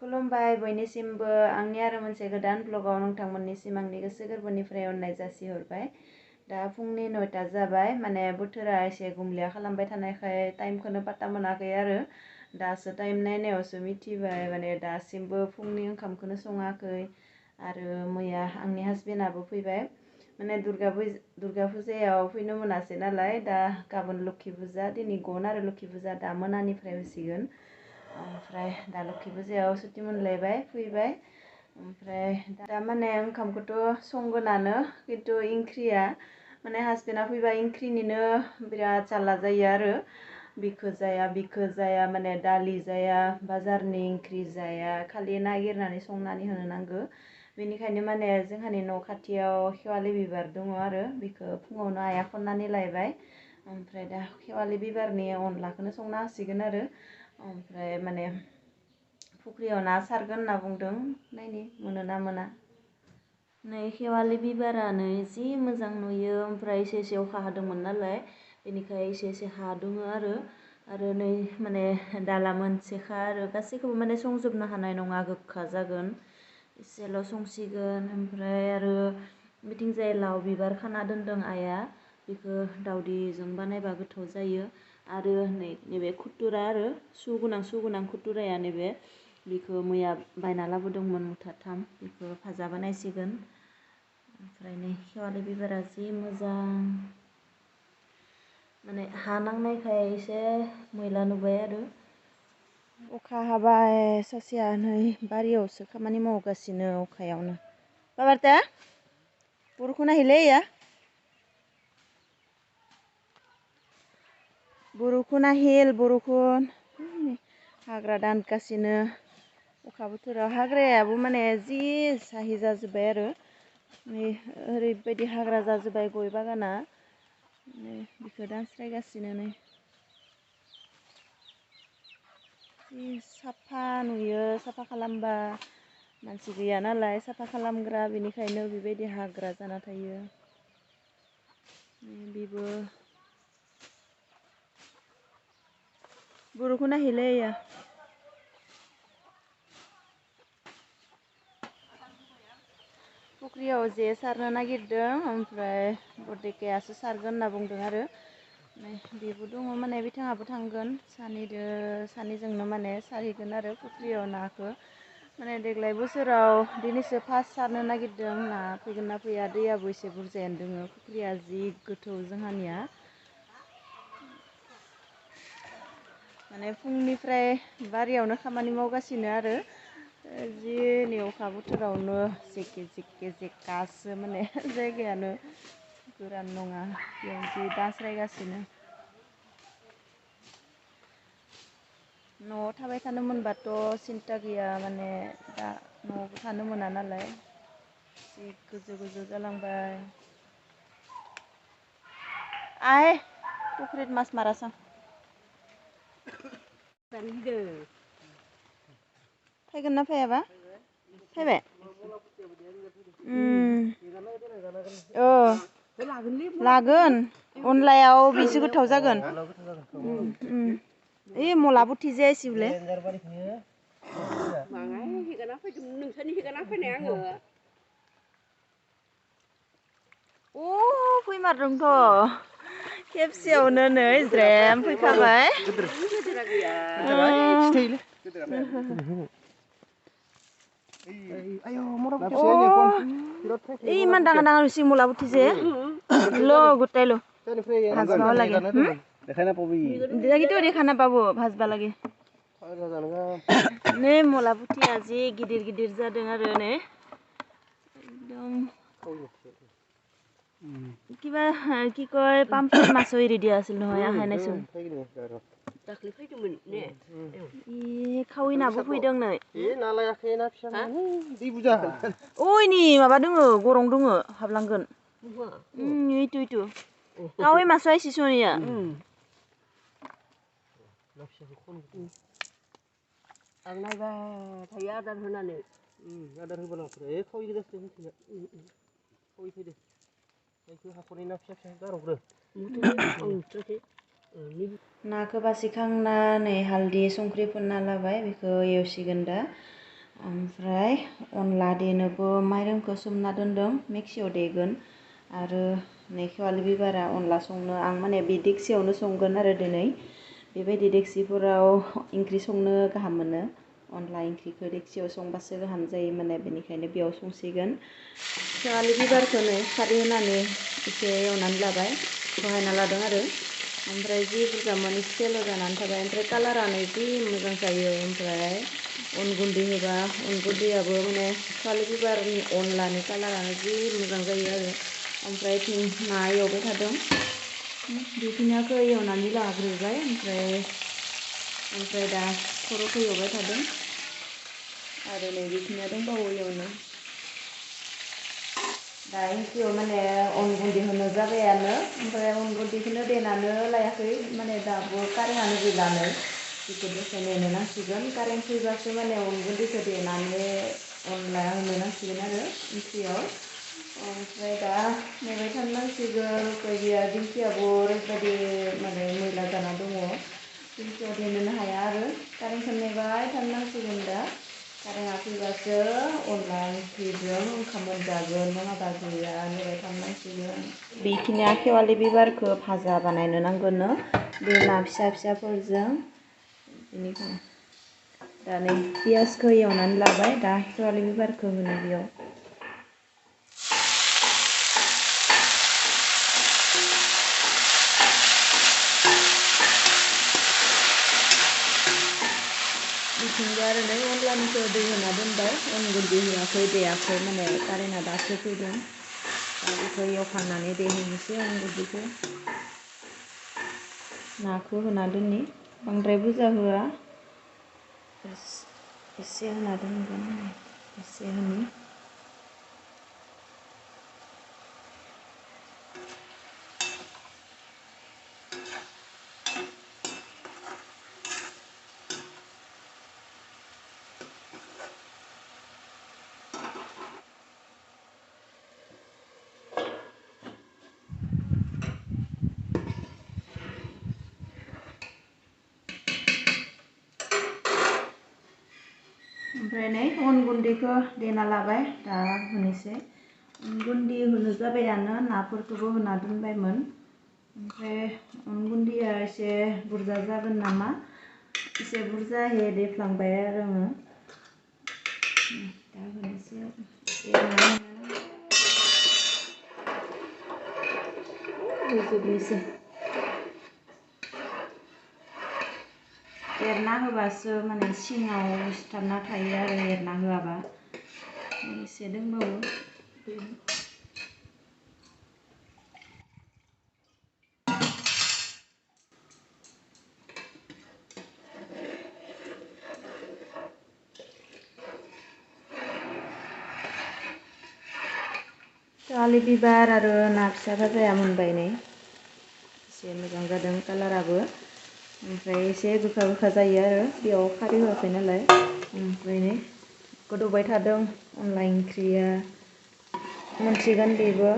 खुलुमबाय बयनिसिमबो आंनि आरो मोनसे गोदान ब्लगाव नोंथांमोननिसिम आंनि गोसो गोरबोनिफ्राय अननाय जासिहरबाय। दा फुंनि 9टा जाबाय, माने बोथोरा एसे गुमलिया खालामबाय थानायखाय टाइमखौनो पात्ता मोनाखै आरो दासो टाइम नायनायावसो मिथिबाय, माने दासिमबो फुंनि ओंखामखौनो सङाखै। आरो मैया आंनि हासबेन्डआबो फैबाय, माने दुर्गा फुजायाव फैनो मोनासै नालाय। दा गाबोन लोखि फुजा, दिनै गन आरो लोखि फुजा दा मोनानिफ्राय होसिगोन। ओमफ्राय दा लोखि फुजायाव सुटि मोनलायबाय, फैबाय। ओमफ्राय दा माने ओंखामखौथ' संगोनानो, खिन्थु ओंख्रिया माने हासबेन्डआ फैबा ओंख्रिनिनो बिराद जारला जायो आरो बिखो जाया, माने दालि जाया, बाजारनि ओंख्रि जाया, खालि नागिरनानै संनानै होनो नांगौ। बेनिखायनो माने जोंहानि न' खाथियाव खेवालि बिबार दङ आरो बेखौ फुङावनो आइया खननानै लायबाय। ओमफ्राय दा खेवालि बिबारनि अनलाखौनो संना होसिगोन आरो। ओमफ्राय माने फुख्रियाव ना सारगोन होनना बुंदों, नायनि मोनो ना मोना। नै खेवालि बिबारानो जि मोजां नुयो। ओमफ्राय एसे एसे अखा हादोंमोन नालाय, बेनिखाय एसे एसे हा दङ आरो नै माने दाला मोनसेखा आरो गासैखौबो माने संजोबनो हानाय नङा, गोखा जागोन। एसेल' संसिगोन। ओमफ्राय आरो बिथिंजाय लाव बिबार खाना दोनदों आइया, बेखौ दावदैजों बानायबा गोथाव जायो। आरो नैबे खुथुरा आरो सुगोनां खुथुराया नैबे, बेखौ मैया बायना लाबोदोंमोन मुथाथाम, बेखौ भाजा बानायसिगोन। ओमफ्राय नै खेवालि बिबारा जि मोजां, माने हा नांनायखाय एसे मैला नुबाय आरो। अखा हाबाय, सासेया नै बारियावसो खामानि मावगासिनो अखायावनो। बाबार्ता बर'खौ नायहैलै या बर'खौ नायहेल, बर'खौ हाग्रा दानगासिनो। अखा बोथोराव हाग्रायाबो माने जि साहि जाजोब्बाय आरो नै ओरैबायदि हाग्रा जाजोब्बाय गय बागाना। नै बेखौ दानस्रायगासिनो नै जि साफा नुयो। साफा खालामबा मानसि गैया नालाय साफा खालामग्रा, बेनिखायनो बेबायदि हाग्रा जाना थायो। बेबो बर'खौ नायहैलै या फुख्रियाव जे सारनो नागिरदों, ओमफ्राय बरदेकायासो सारगोन होनना बुंदों आरो। बेबो दङ, माने बिथाङाबो थांगोन, सानैजोंनो माने सारहैगोन आरो फुख्रियाव नाखौ। माने देग्लाय बोसोराव दिनैसो फार्स्ट सारनो नागिरदों। ना फैगोन ना फैया, दैयाबो एसे बुरजायानो दङ, फुख्रिया जि गोथौ जोंहानिया। माने फुंनिफ्राय बारियावनो खामानि मावगासिनो आरो जि नै अखा बोथोरावनो जेकासो माने जायगायानो गोरान नङा, बेयाव जि दास्रायगासिनो। न'आव थाबाय थानो मोनबाथ' सिन्था गैया, माने दा न'आवबो थानो मोना नालाय जि गोजौ जालांबाय। आइ पुख्रित मास मारासां फैगोन ना फैयाबा? फैबाय? लागोन, अनलायाव बेसो गोथाव जागोन। ओइ मला बुथि जायासिबले अ फैमारदोंथ' खेबसेयावनो नै ज्रेम फैखाबाय। इमान डाঙर डाঙर होसि मुला बुथिजे लो गोटाय लो भाजबा লাগে देखाना बाबू भाजबा লাগে। नै मुला बुथिया जि गिदिर जादों आरो नै एकदम কিবা কি কয় পাম্পলেট মাছৰ এৰি দিয়া আছিল নহয়, আহাই নাইচোন। दाख्लै फैदोंमोन ने इ खावैनाबो फैदों नै नालायाखै ना फिसा दै बुजा ओइनि माबा दोङो, गरं दोङो, हाबलांगोन। इटु खावै मासआ इसिसनिया आं नायबाय थायो आदार होनानै। आदार होबोला खावै गोजासो होफैनो खावै फैदो जायखौ हाखरनि ना फिसा गारहरो। नाखौ बासिखांनानै हालदै संख्रि फुनना लाबाय, बेखौ एवसिगोन दा। ओमफ्राय अनला देनोबो माइरंखौ सोमना दोनदों मिक्सियाव देगोन आरो नै खेवालि बिबारा अनला संनो आं माने बे देक्सियावनो संगोन आरो दिनै बेबायदि देक्सिफोराव ओंख्रि संनो गाहाम मोनो अनला ओंख्रिखौ देक्सियाव संबासो गाहाम जायो माने बेनिखायनो बेयाव संसिगोन खेवालि बिबारखौ नै खारै होनानै एसे एवनानै लाबाय बहायना लादों आरो ओमफ्राय जि बुरजामोन एसेल' जानानै थाबाय ओमफ्राय कालारानो जि मोजां जायो ओमफ्राय अन गुन्दै होबा अन गुन्दैयाबो माने खेवालि बिबारनि अनलानि कालारानो जि मोजां जायो आरो ओमफ्राय ना एवबाय थादों बेखिनिखौ एवनानै लाग्रोबाय ओमफ्राय दा खर'खौ एवबाय थादों आरो नै बेखिनिया दंबावो एवनो दा ओंख्रियाव माने अन गुन्दै होनो जाबायानो ओमफ्राय अन गुन्दैखौनो देनानै लायाखै माने दाबो कारेन्टआनो गैलानो बेखौ दसे नेनो नांसिगोन कारेन्ट फैबासो माने अन गुन्दैखौ देनानै अनला होनो नांसिगोन आरो ओंख्रियाव ओमफ्राय दा नेबाय थानो नांसिगोन उपाय गैया दिंखियाबो ओरैबायदि माने मैला जाना दङ दिंखियाव देनोनो हाया आरो कारेन्टखौ नेबाय थानो नांसिगोन दा कारेन्टआ फैबासो अनला ओंख्रिजों ओंखाम मोनजागोन नङाबा गैया नेबाय थानो नांसिगोन बेखिनिया खेवालि बिबारखौ भाजा बानायनो नांगोननो बे ना फिसा फिसाफोरजों बेनिखायनो दा नै पियासखौ एवनानै लाबाय दा खेवालि बिबारखौ होनो बेयाव बिथिंबो आरो नै अनलानिखौ दै होना दोनबाय अन गुन्दै होआखै देयाखै माने कारेन्टआ दासो फैदों दा बेखौ एवखांनानै देहोनोसै अन गुन्दैखौ नाखौ होना दोननि बांद्राय बुरजा होआ एसे होना दोनगोन एसे होनि ओमफ्राय नै अन गुन्दैखौ देना लाबाय दा होनोसै अन गुन्दै होनो जाबायानो नाफोरखौबो होना दोनबायमोन ओमफ्राय अन गुन्दैया एसे बुरजा जागोन नामा एसे बुरजायै देफ्लांबाय आरो आङो दा होनोसै होजोबनोसै एरना होबासो माने सिङाव सिथाबना थायो आरो एरना होआबा एसे दंबावो खेवालि बिबार आरो ना फिसा भाजाया मोनबाय नै एसे मोजां जादों कालाराबो ओमफ्राय एसे गोखा गोखा जायो आरो बेयाव खारै होआखै नालाय ओमफ्राय नै गोदौबाय थादों अनला ओंख्रिया मोनसिगोन बेबो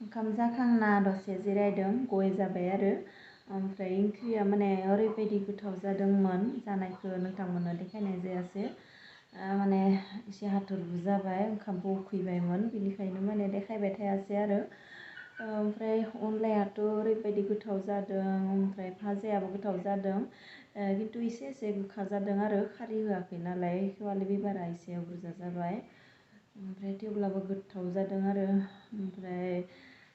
ओंखाम जाखांना दसे जिरायदों गय जाबाय आरो ओमफ्राय ओंख्रिया माने ओरैबायदि गोथाव जादोंमोन जानायखौ नोंथांमोननो देखायनाय जायासै माने एसे हाथुरबो जाबाय ओंखामबो उखैबायमोन बेनिखायनो माने देखायबाय थायासै आरो ओमफ्राय अनलायाथ' ओरैबायदि गोथाव जादों ओमफ्राय भाजायाबो गोथाव जादों खिन्थु एसे गोखा जादों आरो खारै होआखै नालाय खेवालि बिबारा एसे बुरजा जाबाय ओमफ्राय थेवब्लाबो गोथाव जादों आरो ओमफ्राय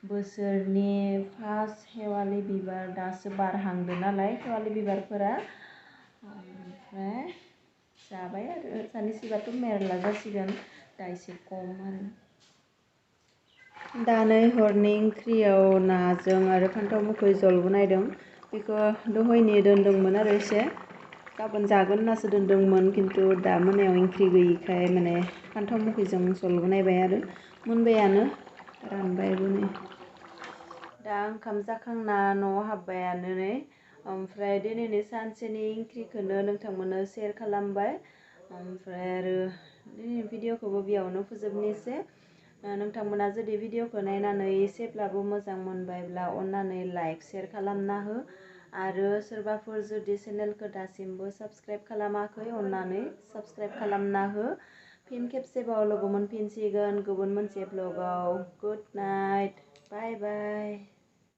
बोसोरनि फार्स्ट खेवालि बिबार दासो बारहांदों नालाय खेवालि बिबारफोरा ओमफ्राय जाबाय आरो सानैसोबाथ' मेरला जासिगोन दा एसे खम आरो दा नै हरनि ओंख्रियाव नाजों आरो फान्थाव मोखै जल बनायदों बेखौ दहायनि दोनदोंमोन आरो एसे गाबोन जागोन होननासो दोनदोंमोन खिन्थु दा मोनायाव ओंख्रि गैयिखाय माने फान्थाव मोखैजों जल बनायबाय आरो मोनबायानो रानबायबो नै दा ओंखाम जाखांना न'आव हाबबायानो नै ओमफ्राय दिनैनि सानसेनि ओंख्रिखौनो नोंथांमोननो शेयार खालामबाय। ओमफ्राय आरो दिनैनि भिडिअखौबो बेयावनो फोजोबनोसै। नोंथांमोना जुदि भिडिअखौ नायनानै एसेब्लाबो मोजां मोनबायब्ला अननानै लाइक शेयार खालामना हो। आरो सोरबाफोर जुदि चेनेलखौ दासिमबो साबस्क्राइब खालामाखै अननानै साबस्क्राइब खालामना हो। फिन खेबसेबाव लोगो मोनफिनसिगोन गुबुन मोनसे ब्लगाव। गुड नाइट, बाय बाय।